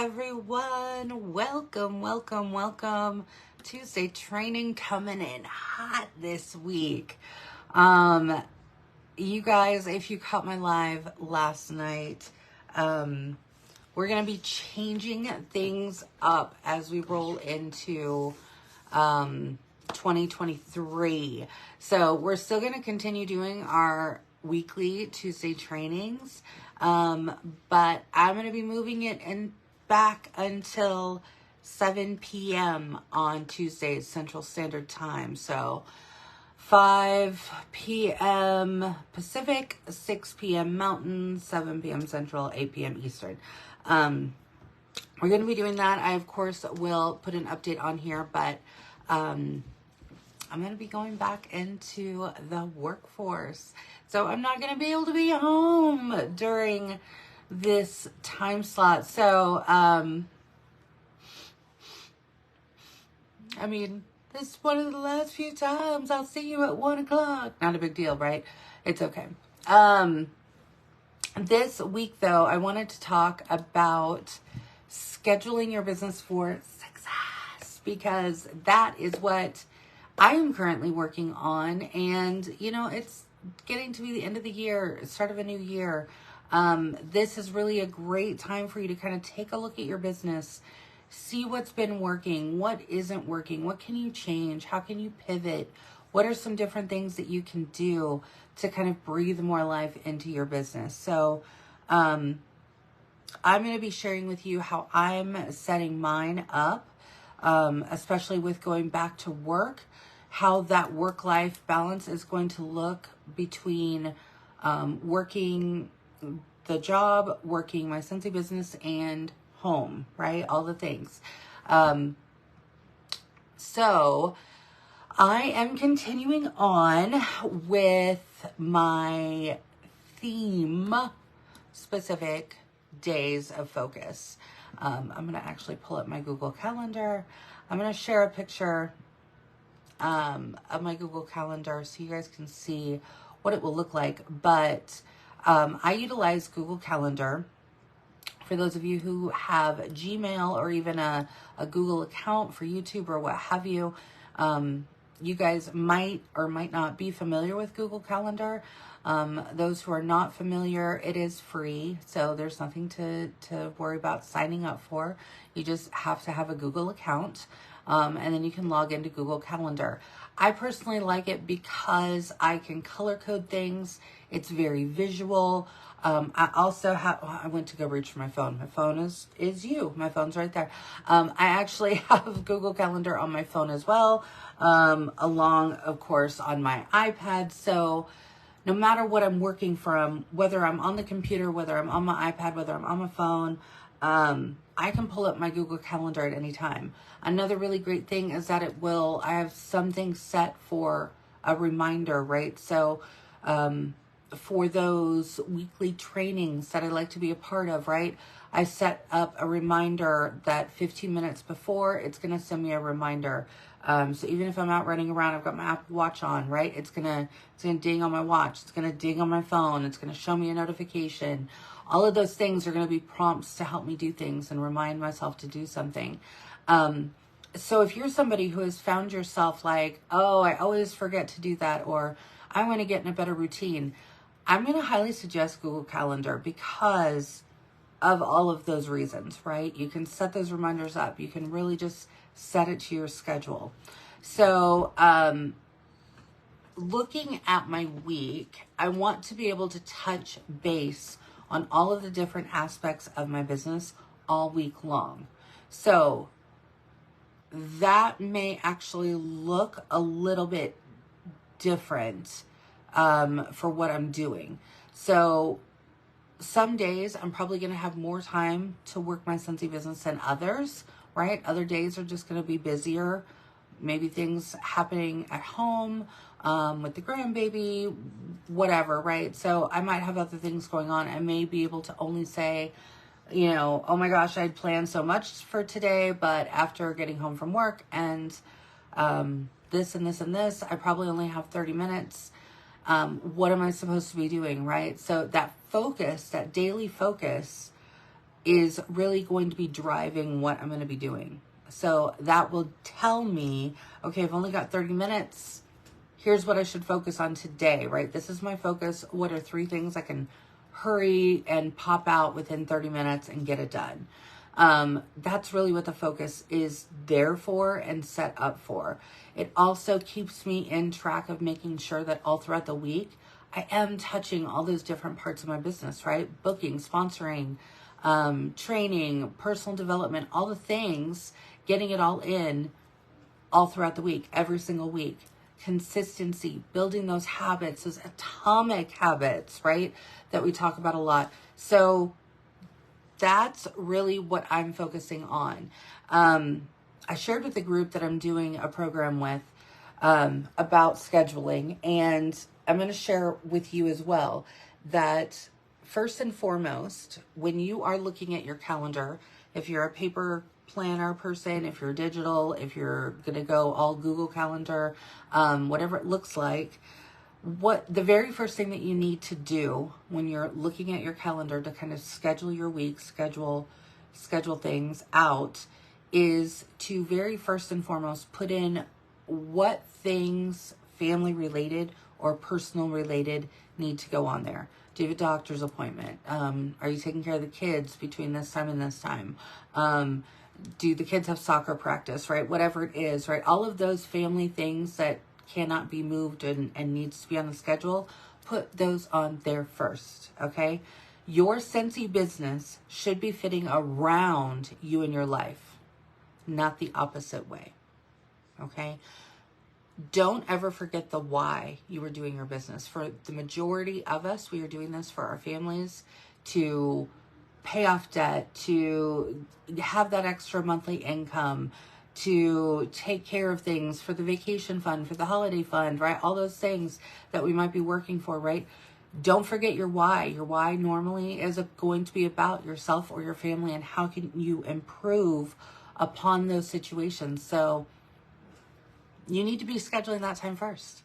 everyone. Welcome. Tuesday training coming in hot this week. You guys, if you caught my live last night, we're going to be changing things up as we roll into 2023. So we're still going to continue doing our weekly Tuesday trainings. But I'm going to be moving it back until 7 p.m. on Tuesdays, Central Standard Time. So 5 p.m. Pacific, 6 p.m. Mountain, 7 p.m. Central, 8 p.m. Eastern. We're going to be doing that. I, of course, will put an update on here, but I'm going to be going back into the workforce. So I'm not going to be able to be home during this time slot. So, I mean, this is one of the last few times I'll see you at 1 o'clock. Not a big deal, right? It's okay. This week, though, I wanted to talk about scheduling your business for success, because that is what I am currently working on. And, you know, it's getting to be the end of the year, start of a new year. This is really a great time for you to kind of take a look at your business, see what's been working, what isn't working, what can you change, how can you pivot, what are some different things that you can do to kind of breathe more life into your business. So I'm going to be sharing with you how I'm setting mine up, especially with going back to work, how that work-life balance is going to look between working the job, working my Scentsy business, and home, right? All the things. So I am continuing on with my theme-specific days of focus. I'm going to actually pull up my Google Calendar. I'm going to share a picture of my Google Calendar so you guys can see what it will look like. But I utilize Google Calendar. For those of you who have Gmail or even a Google account for YouTube or what have you, you guys might or might not be familiar with Google Calendar. Those who are not familiar, it is free, so there's nothing to worry about signing up for. You just have to have a Google account, and then you can log into Google Calendar. I personally like it because I can color code things. It's very visual. I also have, I went to go reach for my phone. My phone is you. My phone's right there. I actually have Google Calendar on my phone as well, along, of course, on my iPad. So no matter what I'm working from, whether I'm on the computer, whether I'm on my iPad, whether I'm on my phone, I can pull up my Google Calendar at any time. Another really great thing is that I have something set for a reminder, right? So, for those weekly trainings that I like to be a part of, right? I set up a reminder that 15 minutes before, it's going to send me a reminder. So even if I'm out running around, I've got my Apple Watch on, right? It's gonna ding on my watch. It's gonna ding on my phone. It's gonna show me a notification. All of those things are gonna be prompts to help me do things and remind myself to do something. So if you're somebody who has found yourself like, oh, I always forget to do that, or I want to get in a better routine, I'm going to highly suggest Google Calendar because of all of those reasons, right? You can set those reminders up. You can really just set it to your schedule. So, looking at my week, I want to be able to touch base on all of the different aspects of my business all week long. So that may actually look a little bit different for what I'm doing. So some days I'm probably going to have more time to work my Scentsy business than others, right? Other days are just going to be busier. Maybe things happening at home, with the grandbaby, whatever, right? So I might have other things going on. I may be able to only say, you know, oh my gosh, I'd planned so much for today, but after getting home from work and this and this and this, I probably only have 30 minutes. What am I supposed to be doing, right? So that focus, that daily focus, is really going to be driving what I'm going to be doing. So that will tell me, okay, I've only got 30 minutes. Here's what I should focus on today, right? This is my focus. What are 3 things I can hurry and pop out within 30 minutes and get it done? That's really what the focus is there for and set up for. It also keeps me in track of making sure that all throughout the week, I am touching all those different parts of my business, right? Booking, sponsoring, training, personal development, all the things, getting it all in all throughout the week, every single week. Consistency, building those habits, those atomic habits, right? That we talk about a lot. So that's really what I'm focusing on. I shared with the group that I'm doing a program with about scheduling, and I'm going to share with you as well that first and foremost, when you are looking at your calendar, if you're a paper planner person, if you're digital, if you're going to go all Google Calendar, whatever it looks like, what the very first thing that you need to do when you're looking at your calendar to kind of schedule your week, schedule things out, is to very first and foremost put in what things family related or personal related need to go on there. Do you have a doctor's appointment? Are you taking care of the kids between this time and this time? Do the kids have soccer practice, right? Whatever it is, right? All of those family things that cannot be moved and needs to be on the schedule, put those on there first, okay? Your Scentsy business should be fitting around you and your life, not the opposite way, okay? Don't ever forget the why you were doing your business. For the majority of us, we are doing this for our families, to pay off debt, to have that extra monthly income, to take care of things, for the vacation fund, for the holiday fund, right? All those things that we might be working for, right? Don't forget your why. Your why normally is going to be about yourself or your family and how can you improve upon those situations. So you need to be scheduling that time first.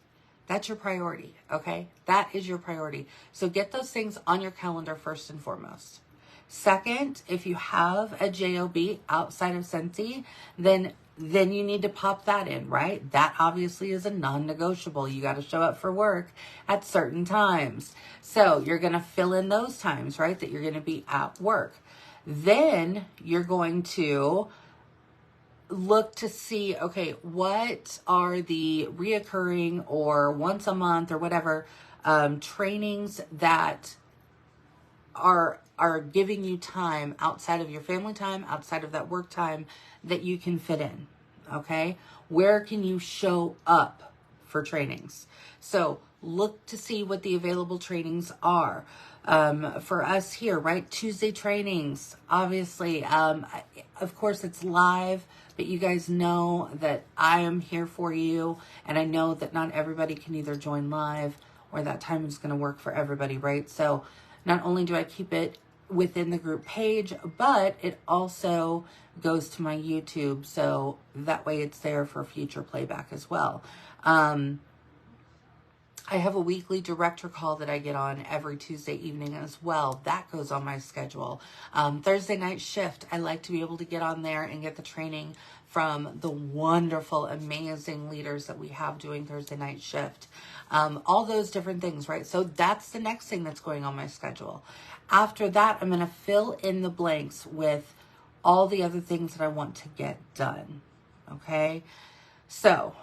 That's your priority, okay? That is your priority. So get those things on your calendar first and foremost. Second, if you have a job outside of Scentsy, then you need to pop that in, right? That obviously is a non-negotiable. You got to show up for work at certain times. So you're going to fill in those times, right, that you're going to be at work. Then you're going to look to see, okay, what are the reoccurring or once a month or whatever trainings that are giving you time outside of your family time, outside of that work time that you can fit in, okay? Where can you show up for trainings? So look to see what the available trainings are. For us here, right? Tuesday trainings, obviously, of course it's live, but you guys know that I am here for you. And I know that not everybody can either join live or that time is going to work for everybody, right? So not only do I keep it within the group page, but it also goes to my YouTube. So that way it's there for future playback as well. I have a weekly director call that I get on every Tuesday evening as well. That goes on my schedule. Thursday night shift, I like to be able to get on there and get the training from the wonderful, amazing leaders that we have doing Thursday night shift. All those different things, right? So that's the next thing that's going on my schedule. After that, I'm going to fill in the blanks with all the other things that I want to get done. Okay? So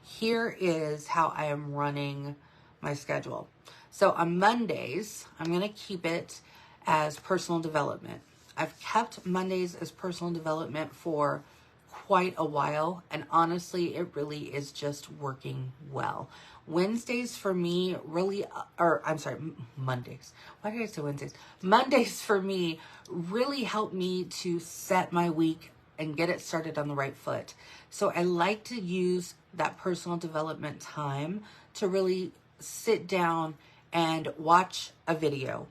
here is how I am running my schedule. So on Mondays, I'm going to keep it as personal development. I've kept Mondays as personal development for quite a while, and honestly, it really is just working well. Wednesdays for me really, Mondays. Why did I say Wednesdays? Mondays for me really help me to set my week and get it started on the right foot. So I like to use that personal development time to really sit down and watch a video,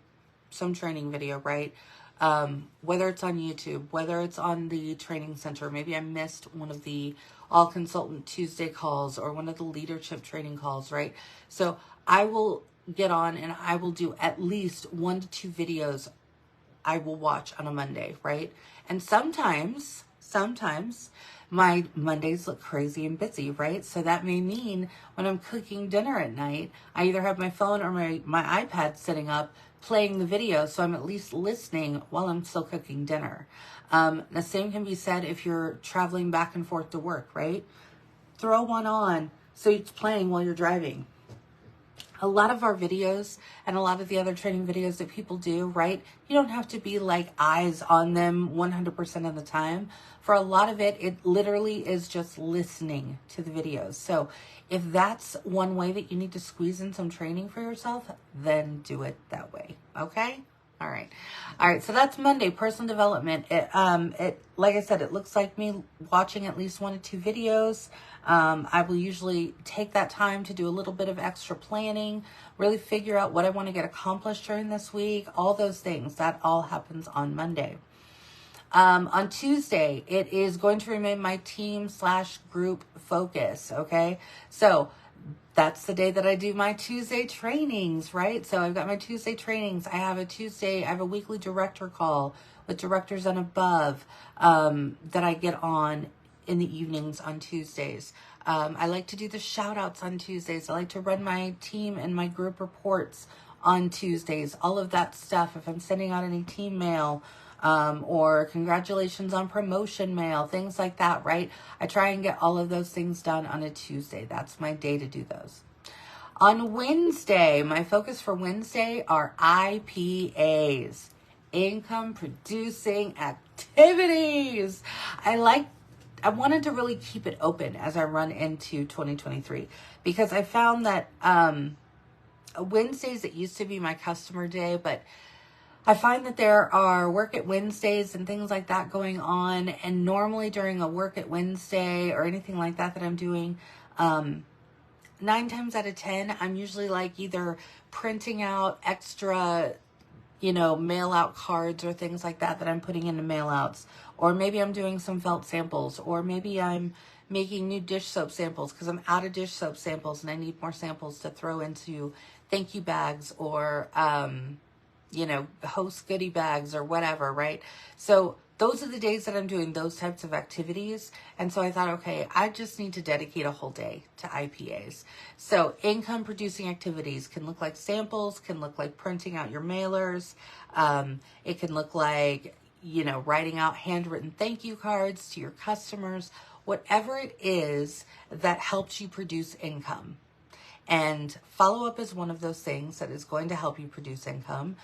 some training video, right? Whether it's on YouTube, whether it's on the training center, maybe I missed one of the All Consultant Tuesday calls or one of the leadership training calls, right? So I will get on and I will do at least 1 to 2 videos I will watch on a Monday, right? And sometimes my Mondays look crazy and busy, right? So that may mean when I'm cooking dinner at night, I either have my phone or my iPad sitting up playing the video, so I'm at least listening while I'm still cooking dinner. The same can be said if you're traveling back and forth to work, right? Throw one on so it's playing while you're driving. A lot of our videos and a lot of the other training videos that people do, right? You don't have to be like eyes on them 100% of the time. For a lot of it, it literally is just listening to the videos. So if that's one way that you need to squeeze in some training for yourself, then do it that way. Okay? All right. So that's Monday, personal development. Like I said, it looks like me watching at least 1 to 2 videos. I will usually take that time to do a little bit of extra planning, really figure out what I want to get accomplished during this week, all those things. That all happens on Monday. On Tuesday, it is going to remain my team/group focus. Okay. So that's the day that I do my Tuesday trainings, right? So I've got my Tuesday trainings. I have a weekly director call with directors and above, that I get on in the evenings on Tuesdays. I like to do the shout outs on Tuesdays. I like to run my team and my group reports on Tuesdays, all of that stuff. If I'm sending out any team mail, or congratulations on promotion mail, things like that, right? I try and get all of those things done on a Tuesday. That's my day to do those. On Wednesday, my focus for Wednesday are IPAs, income producing activities. I wanted to really keep it open as I run into 2023, because I found that Wednesdays, it used to be my customer day, but I find that there are work at Wednesdays and things like that going on. And normally during a work at Wednesday or anything like that I'm doing, 9 times out of 10, I'm usually like either printing out extra, mail out cards or things like that I'm putting into mail outs. Or maybe I'm doing some felt samples, or maybe I'm making new dish soap samples because I'm out of dish soap samples and I need more samples to throw into thank you bags or, host goodie bags or whatever, right? So those are the days that I'm doing those types of activities. And so I thought, okay, I just need to dedicate a whole day to IPAs. So income producing activities can look like samples, can look like printing out your mailers. It can look like, writing out handwritten thank you cards to your customers, whatever it is that helps you produce income. And follow-up is one of those things that is going to help you produce income.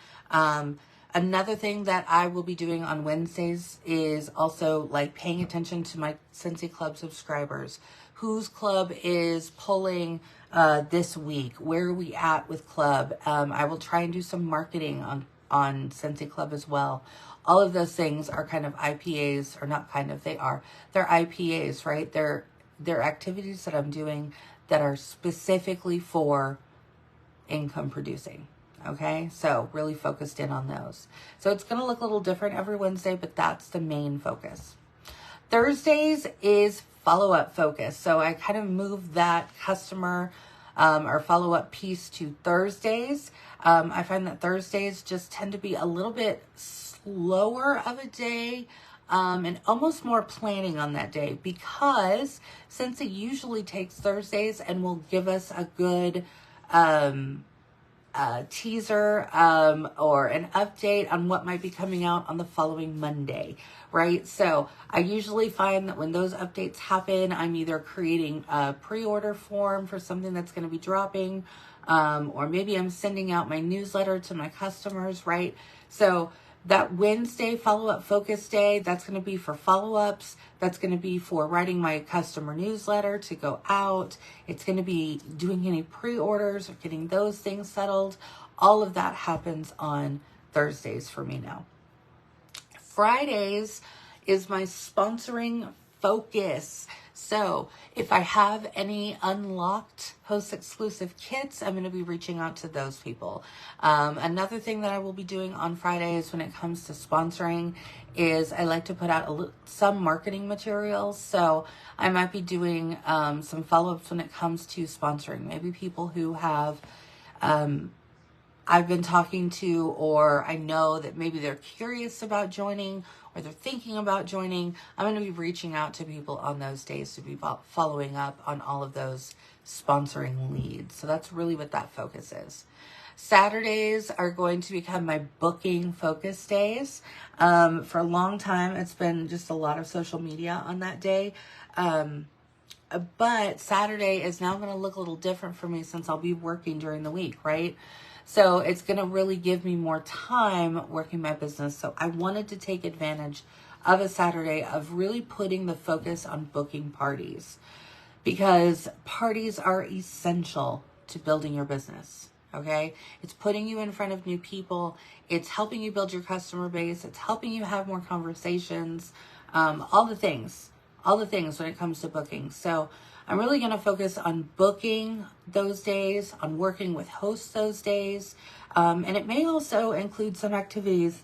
Another thing that I will be doing on Wednesdays is also like paying attention to my Scentsy Club subscribers. Whose club is pulling this week? Where are we at with club? I will try and do some marketing on Scentsy Club as well. All of those things are kind of IPAs, or not kind of, they're IPAs, right? They're activities that I'm doing that are specifically for income producing. Okay, so really focused in on those. So it's going to look a little different every Wednesday, but that's the main focus. Thursdays is follow-up focus. So I kind of moved that customer or follow-up piece to Thursdays. I find that Thursdays just tend to be a little bit slower of a day, and almost more planning on that day, because since it usually takes Thursdays and will give us a good teaser or an update on what might be coming out on the following Monday, right? So I usually find that when those updates happen, I'm either creating a pre-order form for something that's going to be dropping, or maybe I'm sending out my newsletter to my customers, right? So that Wednesday follow-up focus day, that's going to be for follow-ups. That's going to be for writing my customer newsletter to go out. It's going to be doing any pre-orders or getting those things settled. All of that happens on Thursdays for me now. Fridays is my sponsoring focus. So if I have any unlocked host exclusive kits, I'm going to be reaching out to those people. Another thing that I will be doing on Fridays when it comes to sponsoring is I like to put out some marketing materials. So I might be doing some follow-ups when it comes to sponsoring. Maybe people who have I've been talking to, or I know that maybe they're curious about joining, or they're thinking about joining, I'm going to be reaching out to people on those days to be following up on all of those sponsoring leads. So that's really what that focus is. Saturdays are going to become my booking focus days. For a long time, it's been just a lot of social media on that day. But Saturday is now going to look a little different for me since I'll be working during the week, right? So it's going to really give me more time working my business. So I wanted to take advantage of a Saturday of really putting the focus on booking parties, because parties are essential to building your business. Okay. It's putting you in front of new people. It's helping you build your customer base. It's helping you have more conversations, all the things when it comes to booking. So I'm really going to focus on booking those days, on working with hosts those days. And it may also include some activities.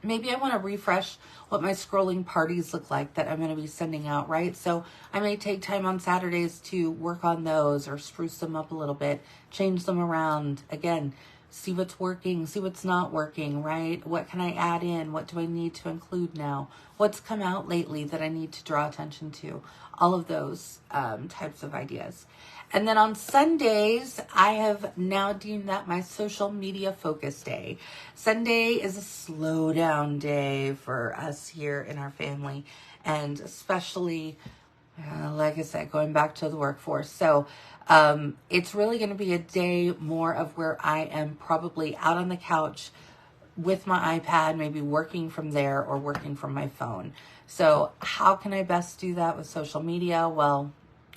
Maybe I want to refresh what my scrolling parties look like that I'm going to be sending out, right? So I may take time on Saturdays to work on those or spruce them up a little bit, change them around. Again, see what's working, see what's not working, right? What can I add in? What do I need to include now? What's come out lately that I need to draw attention to? All of those types of ideas. And then on Sundays, I have now deemed that my social media focus day. Sunday is a slow down day for us here in our family, and especially, like I said, going back to the workforce. So it's really going to be a day more of where I am probably out on the couch with my iPad, maybe working from there or working from my phone. So how can I best do that with social media? Well,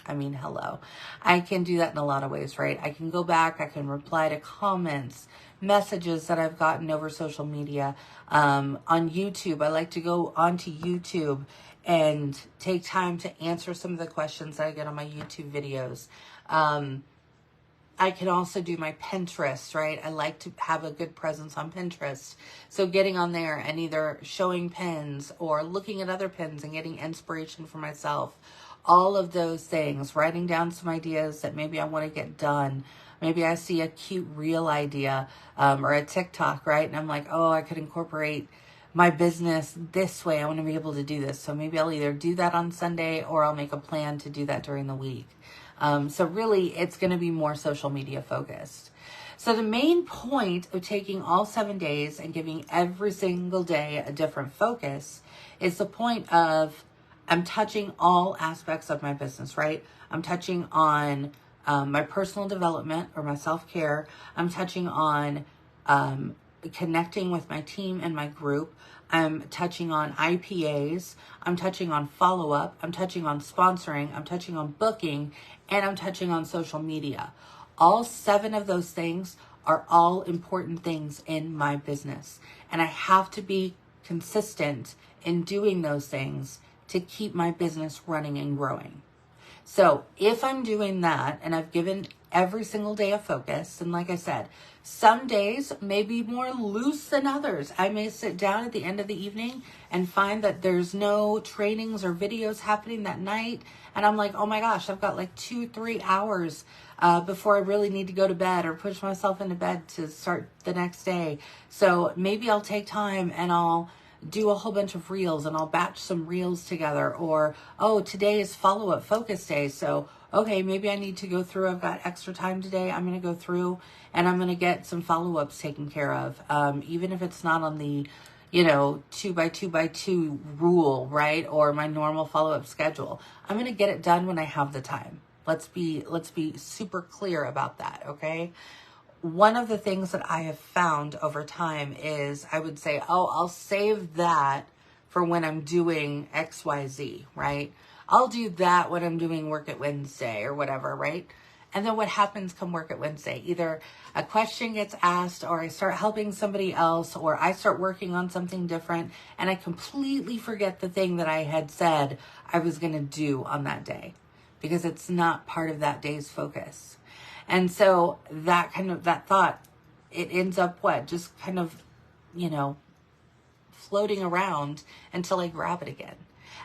I mean, hello. I can do that in a lot of ways, right? I can go back, I can reply to comments, messages that I've gotten over social media. On YouTube, I like to go onto YouTube and take time to answer some of the questions that I get on my YouTube videos. I can also do my Pinterest, right? I like to have a good presence on Pinterest. So getting on there and either showing pins or looking at other pins and getting inspiration for myself. All of those things, writing down some ideas that maybe I want to get done. Maybe I see a cute reel idea or a TikTok, right? And I'm like, oh, I could incorporate my business this way. I want to be able to do this. So maybe I'll either do that on Sunday or I'll make a plan to do that during the week. So really, it's going to be more social media focused. So the main point of taking all 7 days and giving every single day a different focus is the point of I'm touching all aspects of my business, right? I'm touching on my personal development or my self-care. I'm touching on connecting with my team and my group. I'm touching on IPAs. I'm touching on follow-up. I'm touching on sponsoring. I'm touching on booking. And I'm touching on social media. All 7 of those things are all important things in my business. And I have to be consistent in doing those things to keep my business running and growing. So if I'm doing that and I've given every single day a focus, and like I said, some days may be more loose than others. I may sit down at the end of the evening and find that there's no trainings or videos happening that night. And I'm like, oh my gosh, I've got like 2-3 hours before I really need to go to bed or push myself into bed to start the next day. So maybe I'll take time and I'll do a whole bunch of reels and I'll batch some reels together. Or, oh, today is follow-up focus day. So, okay, maybe I need to go through. I've got extra time today. I'm going to go through and I'm going to get some follow-ups taken care of. Even if it's not on the, 2x2x2 rule, right? Or my normal follow-up schedule. I'm going to get it done when I have the time. Let's be super clear about that. Okay. One of the things that I have found over time is I would say, oh, I'll save that for when I'm doing XYZ, right? I'll do that when I'm doing work at Wednesday or whatever, right? And then what happens come work at Wednesday? Either a question gets asked or I start helping somebody else or I start working on something different and I completely forget the thing that I had said I was going to do on that day because it's not part of that day's focus. And so that thought, it ends up just kind of, floating around until I grab it again.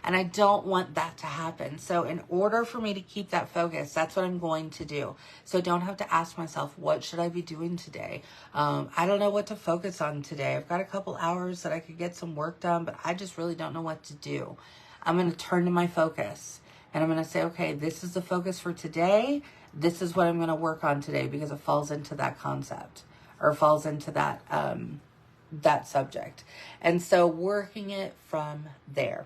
And I don't want that to happen. So in order for me to keep that focus, that's what I'm going to do. So I don't have to ask myself, what should I be doing today? I don't know what to focus on today. I've got a couple hours that I could get some work done, but I just really don't know what to do. I'm going to turn to my focus and I'm going to say, okay, this is the focus for today. This is what I'm going to work on today because it falls into that concept or falls into that, that subject. And so working it from there.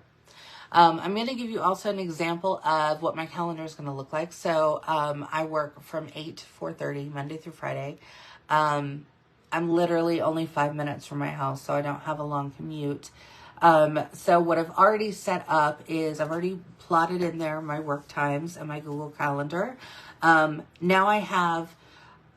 I'm going to give you also an example of what my calendar is going to look like. So I work from 8 to 4:30, Monday through Friday. I'm literally only 5 minutes from my house, so I don't have a long commute. So what I've already set up is I've already plotted in there my work times and my Google Calendar. Now I have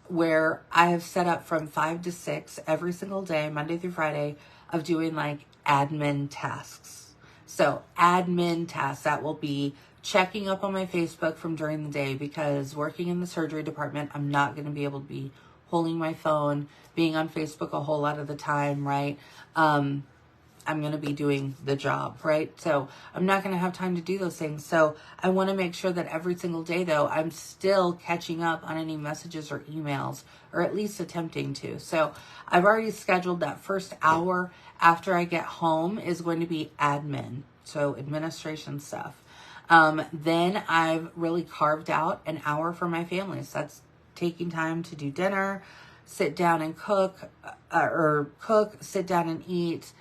where I have set up from 5 to 6 every single day, Monday through Friday, of doing like admin tasks. So admin tasks, that will be checking up on my Facebook from during the day, because working in the surgery department, I'm not going to be able to be holding my phone, being on Facebook a whole lot of the time, right? I'm going to be doing the job, right? So I'm not going to have time to do those things. So I want to make sure that every single day, though, I'm still catching up on any messages or emails, or at least attempting to. So I've already scheduled that first hour after I get home is going to be admin, so administration stuff. Then I've really carved out an hour for my family. So that's taking time to do dinner, sit down and cook, sit down and eat,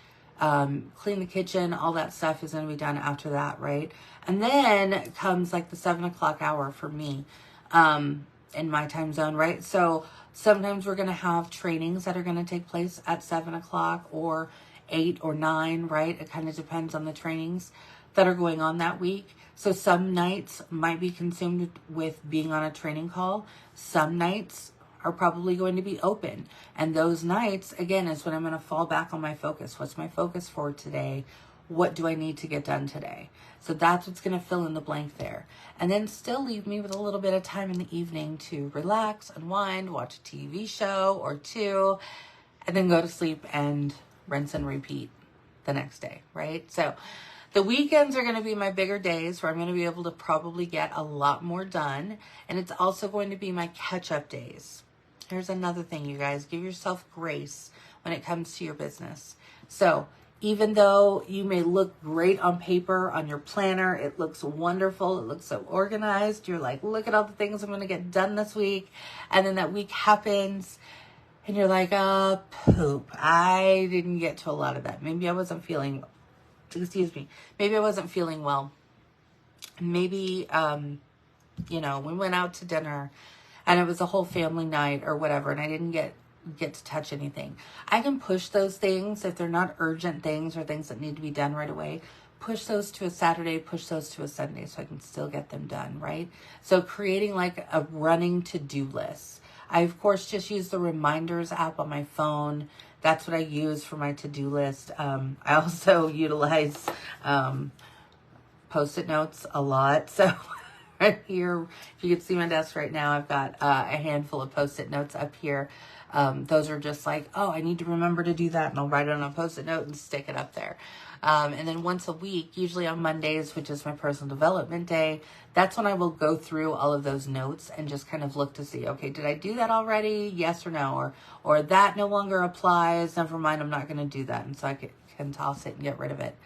clean the kitchen, all that stuff is going to be done after that, right? And then comes like the 7 o'clock hour for me, in my time zone, right? So sometimes we're going to have trainings that are going to take place at 7 o'clock or 8 or 9, right? It kind of depends on the trainings that are going on that week. So some nights might be consumed with being on a training call. Some nights are probably going to be open. And those nights, again, is when I'm going to fall back on my focus. What's my focus for today? What do I need to get done today? So that's what's going to fill in the blank there. And then still leave me with a little bit of time in the evening to relax, unwind, watch a TV show or two, and then go to sleep and rinse and repeat the next day, right? So the weekends are going to be my bigger days where I'm going to be able to probably get a lot more done. And it's also going to be my catch-up days. Here's another thing, you guys. Give yourself grace when it comes to your business. So even though you may look great on paper, on your planner, it looks wonderful, it looks so organized, you're like, look at all the things I'm going to get done this week. And then that week happens and you're like, oh, poop. I didn't get to a lot of that. Maybe I wasn't feeling maybe I wasn't feeling well. Maybe, we went out to dinner and it was a whole family night or whatever, and I didn't get to touch anything. I can push those things if they're not urgent things or things that need to be done right away. Push those to a Saturday, push those to a Sunday so I can still get them done, right? So creating like a running to-do list. I, of course, just use the reminders app on my phone. That's what I use for my to-do list. I also utilize Post-it notes a lot. So right here, if you can see my desk right now, I've got a handful of Post-it notes up here. Those are just like, oh, I need to remember to do that. And I'll write it on a Post-it note and stick it up there. And then once a week, usually on Mondays, which is my personal development day, that's when I will go through all of those notes and just kind of look to see, okay, did I do that already? Yes or no? Or that no longer applies. Never mind, I'm not going to do that. And so I can toss it and get rid of it.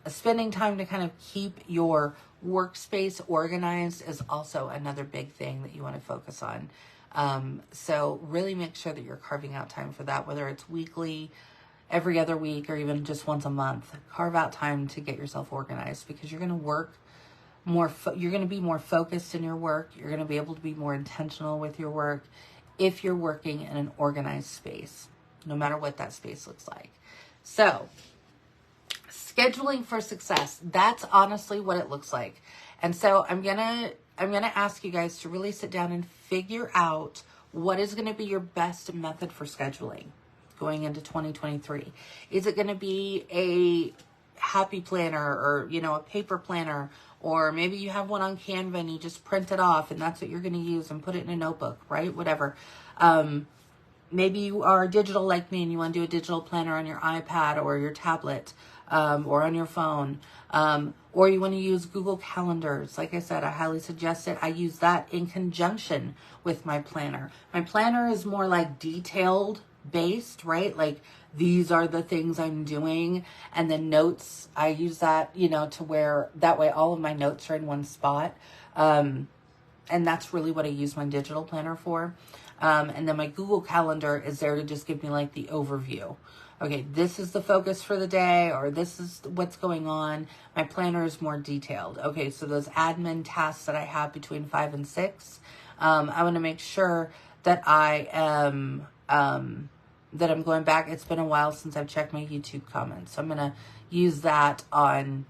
Spending time to kind of keep your workspace organized is also another big thing that you want to focus on. So really make sure that you're carving out time for that, whether it's weekly, every other week, or even just once a month. Carve out time to get yourself organized, because you're going to work more. You're going to be more focused in your work. You're going to be able to be more intentional with your work if you're working in an organized space, no matter what that space looks like. So scheduling for success, that's honestly what it looks like. And so I'm going to ask you guys to really sit down and figure out what is going to be your best method for scheduling going into 2023. Is it going to be a happy planner, or, a paper planner, or maybe you have one on Canva and you just print it off and that's what you're going to use and put it in a notebook, right? Whatever. Maybe you are digital like me and you want to do a digital planner on your iPad or your tablet. or on your phone. Or you want to use Google Calendars. Like I said, I highly suggest it. I use that in conjunction with my planner. My planner is more like detailed based, right? Like these are the things I'm doing. And then notes, I use that, you know, to where that way all of my notes are in one spot. And that's really what I use my digital planner for. And then my Google Calendar is there to just give me like the overview. Okay, this is the focus for the day, or this is what's going on. My planner is more detailed. Okay, so those admin tasks that I have between 5 and 6, I want to make sure that I am, that I'm going back. It's been a while since I've checked my YouTube comments. So I'm going to use that on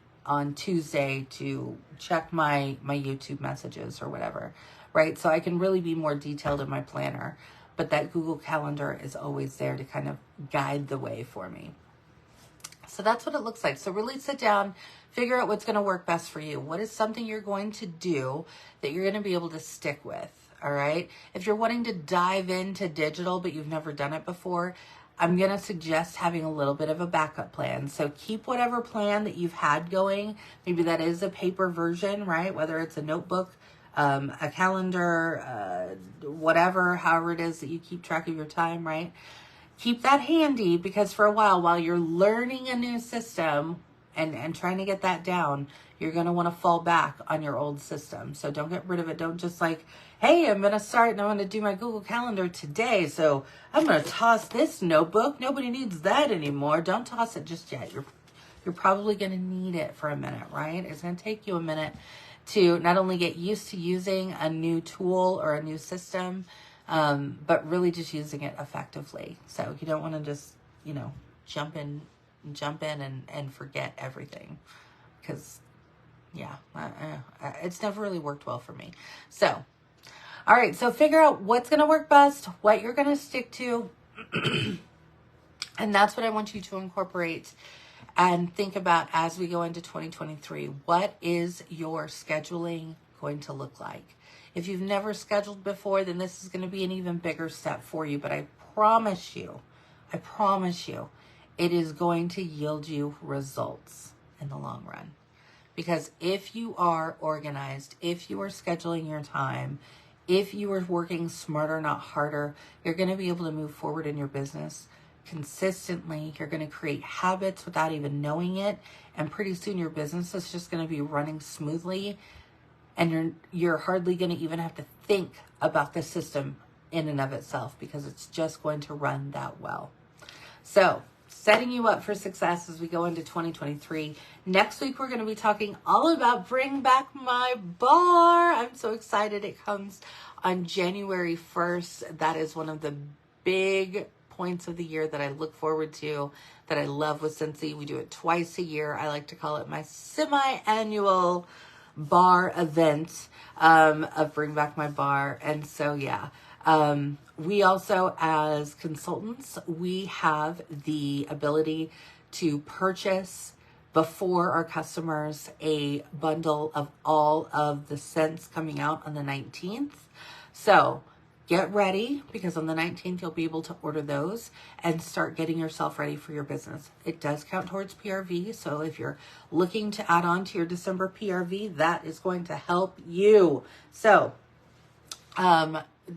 Tuesday to check my YouTube messages or whatever, right? So I can really be more detailed in my planner. But that Google Calendar is always there to kind of guide the way for me. So that's what it looks like. So really sit down, figure out what's going to work best for you. What is something you're going to do that you're going to be able to stick with, all right? If you're wanting to dive into digital, but you've never done it before, I'm going to suggest having a little bit of a backup plan. So keep whatever plan that you've had going. Maybe that is a paper version, right? Whether it's a notebook, a calendar, whatever, however it is that you keep track of your time, right? Keep that handy, because for a while you're learning a new system and trying to get that down, you're going to want to fall back on your old system. So don't get rid of it. Don't just like, hey, I'm going to start and I'm going to do my Google Calendar today, so I'm going to toss this notebook. Nobody needs that anymore. Don't toss it just yet. You're probably going to need it for a minute, right? It's going to take you a minute to not only get used to using a new tool or a new system, but really just using it effectively. So you don't want to just, you know, jump in and forget everything, because yeah, it's never really worked well for me. So, all right, so figure out what's going to work best, what you're going to stick to, and that's what I want you to incorporate and think about as we go into 2023. What is your scheduling going to look like? If you've never scheduled before, then this is going to be an even bigger step for you. But I promise you, it is going to yield you results in the long run. Because if you are organized, if you are scheduling your time, if you are working smarter, not harder, you're going to be able to move forward in your business consistently. You're going to create habits without even knowing it, and pretty soon your business is just going to be running smoothly, and you're hardly going to even have to think about the system in and of itself, because it's just going to run that well. So setting you up for success as we go into 2023. Next week we're going to be talking all about Bring Back My Bar. I'm so excited. It comes on January 1st. That is one of the big points of the year that I look forward to, that I love with Scentsy. We do it twice a year. I like to call it my semi-annual bar event of Bring Back My Bar. And so, yeah, we also, as consultants, we have the ability to purchase before our customers a bundle of all of the scents coming out on the 19th. So get ready, because on the 19th, you'll be able to order those and start getting yourself ready for your business. It does count towards PRV. So if you're looking to add on to your December PRV, that is going to help you. So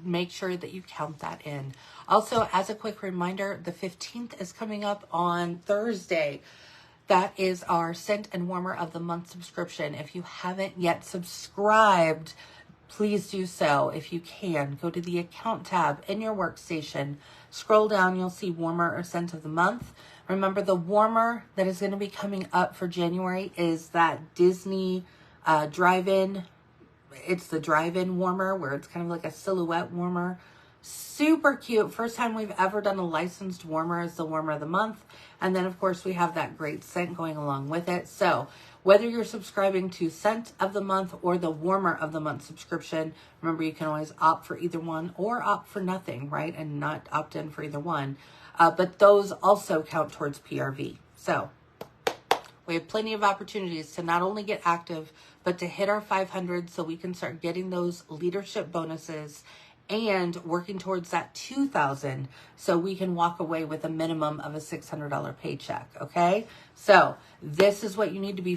make sure that you count that in. Also, as a quick reminder, the 15th is coming up on Thursday. That is our Scent and Warmer of the Month subscription. If you haven't yet subscribed, please do so. If you can, go to the account tab in your workstation, scroll down, you'll see Warmer or Scent of the Month. Remember, the warmer that is going to be coming up for January is that Disney drive-in. It's the drive-in warmer, where it's kind of like a silhouette warmer. Super cute. First time we've ever done a licensed warmer as the Warmer of the Month. And then, of course, we have that great scent going along with it. So whether you're subscribing to Scent of the Month or the Warmer of the Month subscription, remember, you can always opt for either one or opt for nothing, right? And not opt in for either one. But those also count towards PRV. So we have plenty of opportunities to not only get active, but to hit our 500 so we can start getting those leadership bonuses and working towards that $2,000 so we can walk away with a minimum of a $600 paycheck. Okay. So this is what you need to be